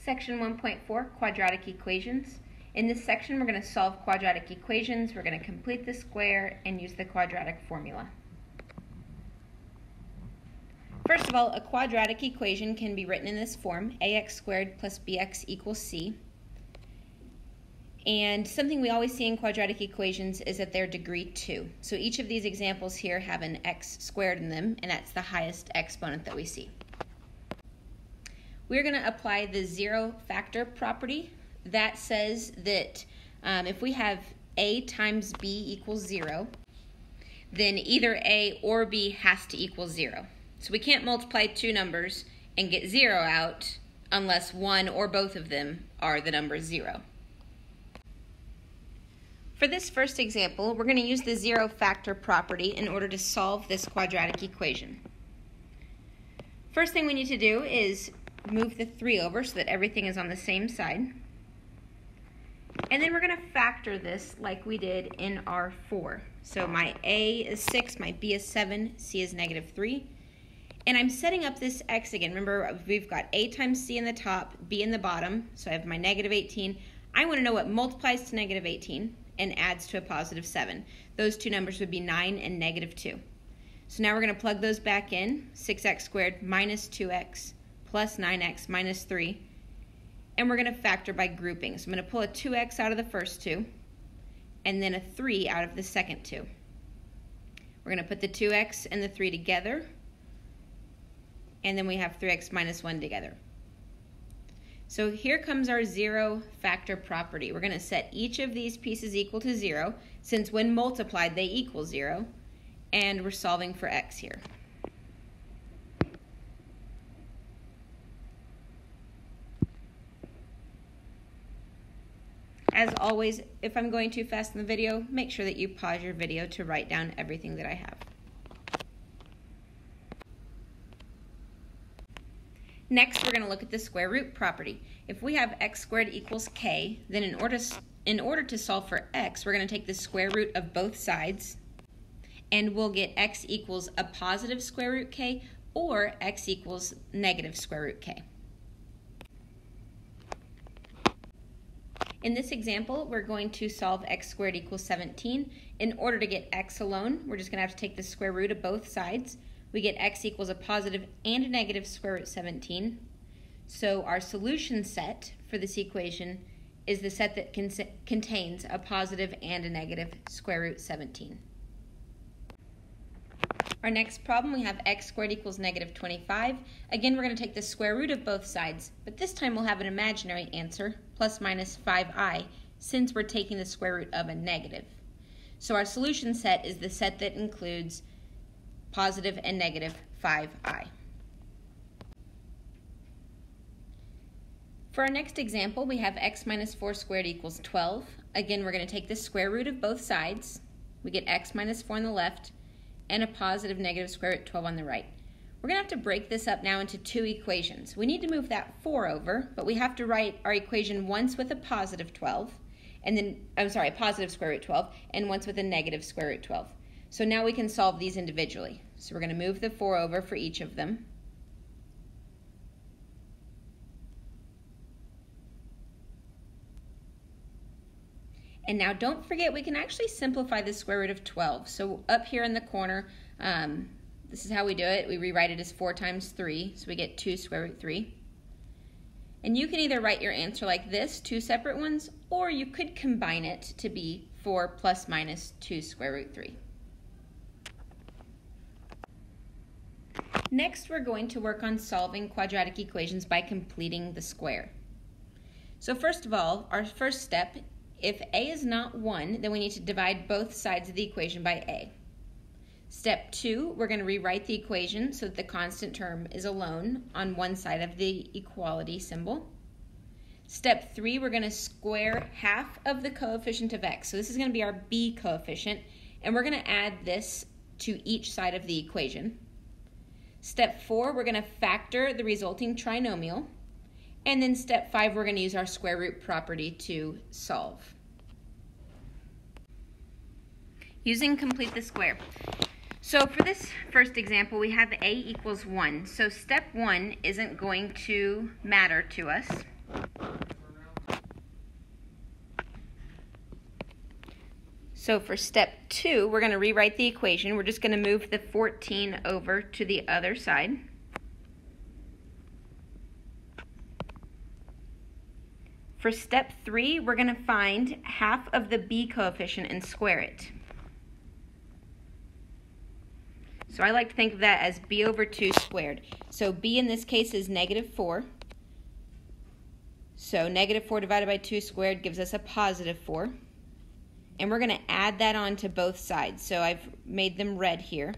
Section 1.4, Quadratic Equations. In this section, we're going to solve quadratic equations. We're going to complete the square and use the quadratic formula. First of all, a quadratic equation can be written in this form, ax squared plus bx equals c. And something we always see in quadratic equations is that they're degree 2. So each of these examples here have an x squared in them, and that's the highest exponent that we see. We're going to apply the zero factor property. That says that if we have a times b equals 0, then either a or b has to equal 0. So we can't multiply two numbers and get 0 out unless one or both of them are the number 0. For this first example, we're going to use the zero factor property in order to solve this quadratic equation. First thing we need to do is move the 3 over so that everything is on the same side. And then we're going to factor this like we did in our 4. So my a is 6, my b is 7, c is negative 3. And I'm setting up this x again. Remember, we've got a times c in the top, b in the bottom. So I have my negative 18. I want to know what multiplies to negative 18 and adds to a positive 7. Those two numbers would be 9 and negative 2. So now we're going to plug those back in. 6x squared minus 2x plus 9x minus 3. And we're going to factor by grouping. So I'm going to pull a 2x out of the first two and then a 3 out of the second two. We're going to put the 2x and the 3 together, and then we have 3x minus 1 together. So here comes our zero factor property. We're going to set each of these pieces equal to 0, since when multiplied they equal 0, and we're solving for x here. As always, if I'm going too fast in the video, make sure that you pause your video to write down everything that I have. Next, we're going to look at the square root property. If we have x squared equals k, then in order to solve for x, we're going to take the square root of both sides, and we'll get x equals a positive square root k or x equals negative square root k. In this example, we're going to solve x squared equals 17. In order to get x alone, we're just going to have to take the square root of both sides. We get x equals a positive and a negative square root 17. So our solution set for this equation is the set that contains a positive and a negative square root 17. Our next problem, we have x squared equals negative 25. Again, we're going to take the square root of both sides, but this time we'll have an imaginary answer, plus minus 5i, since we're taking the square root of a negative. So our solution set is the set that includes positive and negative 5i. For our next example, we have x minus 4 squared equals 12. Again, we're going to take the square root of both sides. We get x minus 4 on the left and a positive negative square root 12 on the right. We're going to have to break this up now into two equations. We need to move that 4 over, but we have to write our equation once with a positive 12, and then, a positive square root 12, and once with a negative square root 12. So now we can solve these individually. So we're going to move the 4 over for each of them. And now don't forget, we can actually simplify the square root of 12. So up here in the corner, this is how we do it. We rewrite it as 4 times 3, so we get 2 square root 3. And you can either write your answer like this, 2 separate ones, or you could combine it to be 4 plus minus 2 square root 3. Next, we're going to work on solving quadratic equations by completing the square. So first of all, our first step, if a is not 1, then we need to divide both sides of the equation by a. Step 2, we're going to rewrite the equation so that the constant term is alone on one side of the equality symbol. Step 3, we're going to square half of the coefficient of x. So this is going to be our b coefficient, and we're going to add this to each side of the equation. Step 4, we're going to factor the resulting trinomial. And then step 5, we're going to use our square root property to solve. Using complete the square. So for this first example, we have a equals 1. So step 1 isn't going to matter to us. So for step 2, we're going to rewrite the equation. We're just going to move the 14 over to the other side. For step 3, we're going to find half of the b coefficient and square it. So I like to think of that as b over 2 squared. So b in this case is -4. So -4 divided by 2 squared gives us a +4. And we're going to add that on to both sides. So I've made them red here.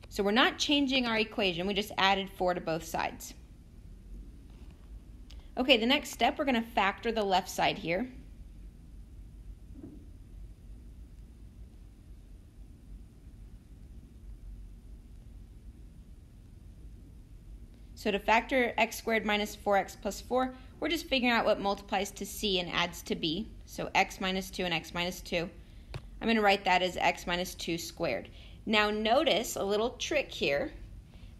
So we're not changing our equation. We just added 4 to both sides. Okay, the next step, we're going to factor the left side here. So to factor x squared minus 4x plus 4, we're just figuring out what multiplies to c and adds to b. So x minus 2 and x minus 2. I'm going to write that as x minus 2 squared. Now notice a little trick here.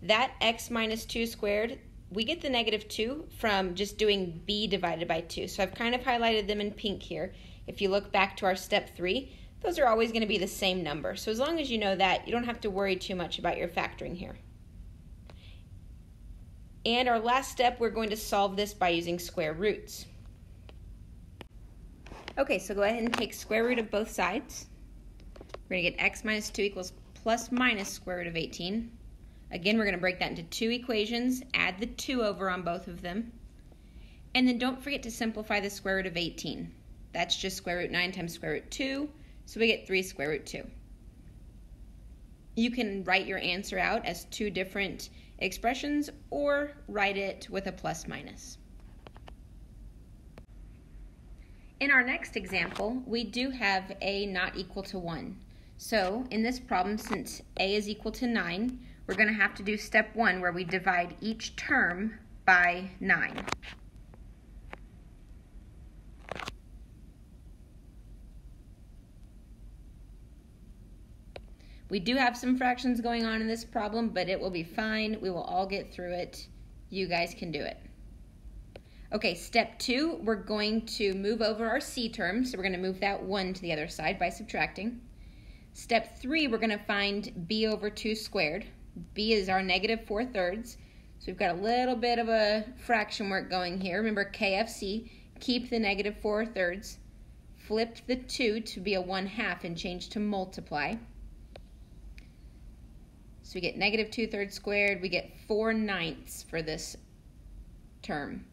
That x minus 2 squared, we get the -2 from just doing b divided by 2. So I've kind of highlighted them in pink here. If you look back to our step 3, those are always going to be the same number. So as long as you know that, you don't have to worry too much about your factoring here. And our last step, we're going to solve this by using square roots. Okay, so go ahead and take square root of both sides. We're going to get x minus 2 equals plus minus square root of 18. Again, we're going to break that into 2 equations, add the 2 over on both of them. And then don't forget to simplify the square root of 18. That's just square root 9 times square root 2, so we get 3 square root 2. You can write your answer out as 2 different expressions or write it with a plus minus. In our next example, we do have a not equal to 1. So in this problem, since a is equal to 9, we're going to have to do step 1 where we divide each term by 9. We do have some fractions going on in this problem, but it will be fine. We will all get through it. You guys can do it. Okay, step 2, we're going to move over our c term. So we're going to move that 1 to the other side by subtracting. Step 3, we're going to find b over 2 squared. b is our -4/3. So we've got a little bit of a fraction work going here. Remember KFC, keep the -4/3. Flip the 2 to be a 1/2 and change to multiply. So we get -2/3 squared, we get 4/9 for this term.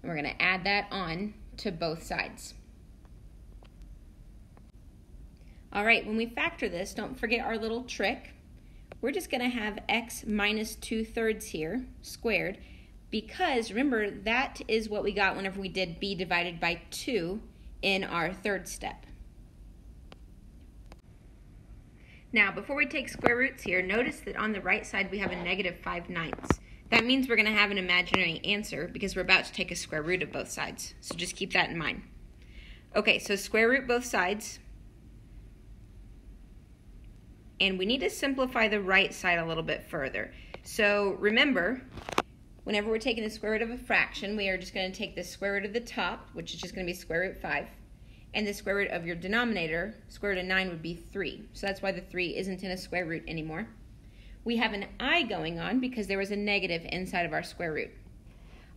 And we're going to add that on to both sides. All right, when we factor this, don't forget our little trick. We're just going to have x minus 2/3 here, squared, because remember, that is what we got whenever we did b divided by 2 in our third step. Now, before we take square roots here, notice that on the right side we have a -5/9. That means we're going to have an imaginary answer because we're about to take a square root of both sides. So just keep that in mind. Okay, so square root both sides. And we need to simplify the right side a little bit further. So remember, whenever we're taking the square root of a fraction, we are just going to take the square root of the top, which is just going to be square root 5. And the square root of your denominator, square root of 9, would be 3. So that's why the 3 isn't in a square root anymore. We have an I going on because there was a negative inside of our square root.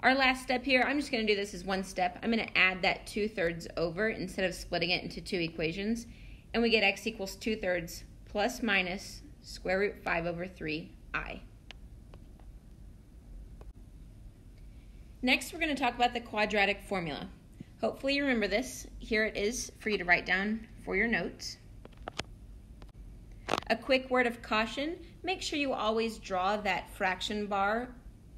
Our last step here, I'm just going to do this as one step. I'm going to add that 2/3 over instead of splitting it into 2 equations. And we get x equals 2/3 plus minus square root 5 over 3i. Next, we're going to talk about the quadratic formula. Hopefully you remember this. Here it is for you to write down for your notes. A quick word of caution, make sure you always draw that fraction bar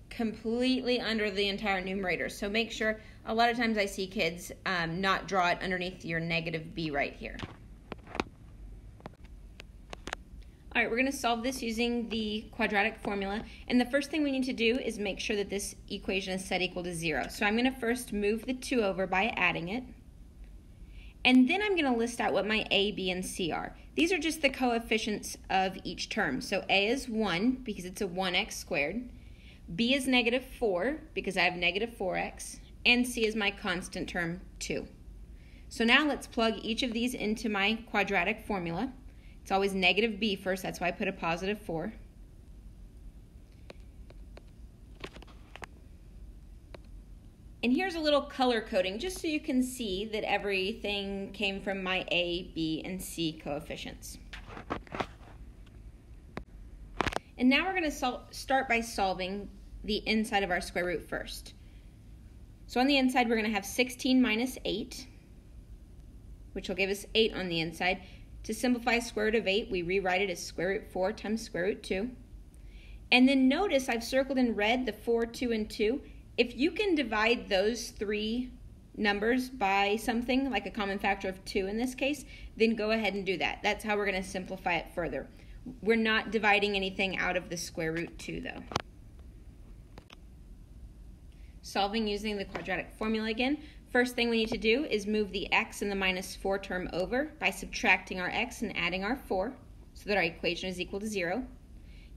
completely under the entire numerator. So make sure, a lot of times I see kids not draw it underneath your -b right here. All right, we're going to solve this using the quadratic formula. And the first thing we need to do is make sure that this equation is set equal to 0. So I'm going to first move the 2 over by adding it. And then I'm going to list out what my a, b, and c are. These are just the coefficients of each term. So a is 1 because it's a 1x squared. B is -4 because I have -4x. And c is my constant term 2. So now let's plug each of these into my quadratic formula. It's always negative b first, that's why I put a positive 4. And here's a little color coding just so you can see that everything came from my a, b, and c coefficients. And now we're going to start by solving the inside of our square root first. So on the inside we're going to have 16 minus 8, which will give us 8 on the inside. To simplify square root of 8, we rewrite it as square root 4 times square root 2. And then notice I've circled in red the 4, 2, and 2. If you can divide those three numbers by something, like a common factor of 2 in this case, then go ahead and do that. That's how we're going to simplify it further. We're not dividing anything out of the square root 2 though. Solving using the quadratic formula again. First thing we need to do is move the x and the minus 4 term over by subtracting our x and adding our 4 so that our equation is equal to 0.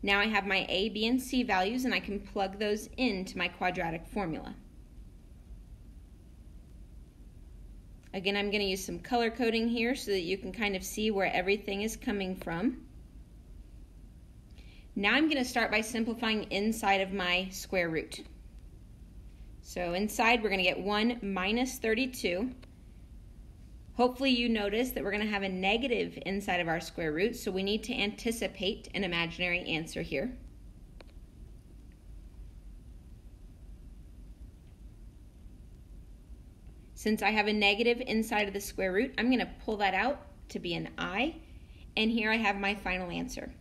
Now I have my a, b, and c values and I can plug those into my quadratic formula. Again, I'm going to use some color coding here so that you can kind of see where everything is coming from. Now I'm going to start by simplifying inside of my square root. So inside we're going to get 1 minus 32. Hopefully you notice that we're going to have a negative inside of our square root, so we need to anticipate an imaginary answer here. Since I have a negative inside of the square root, I'm going to pull that out to be an I, and here I have my final answer.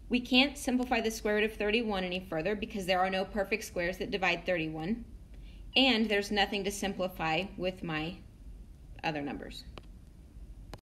We can't simplify the square root of 31 any further because there are no perfect squares that divide 31, and there's nothing to simplify with my other numbers.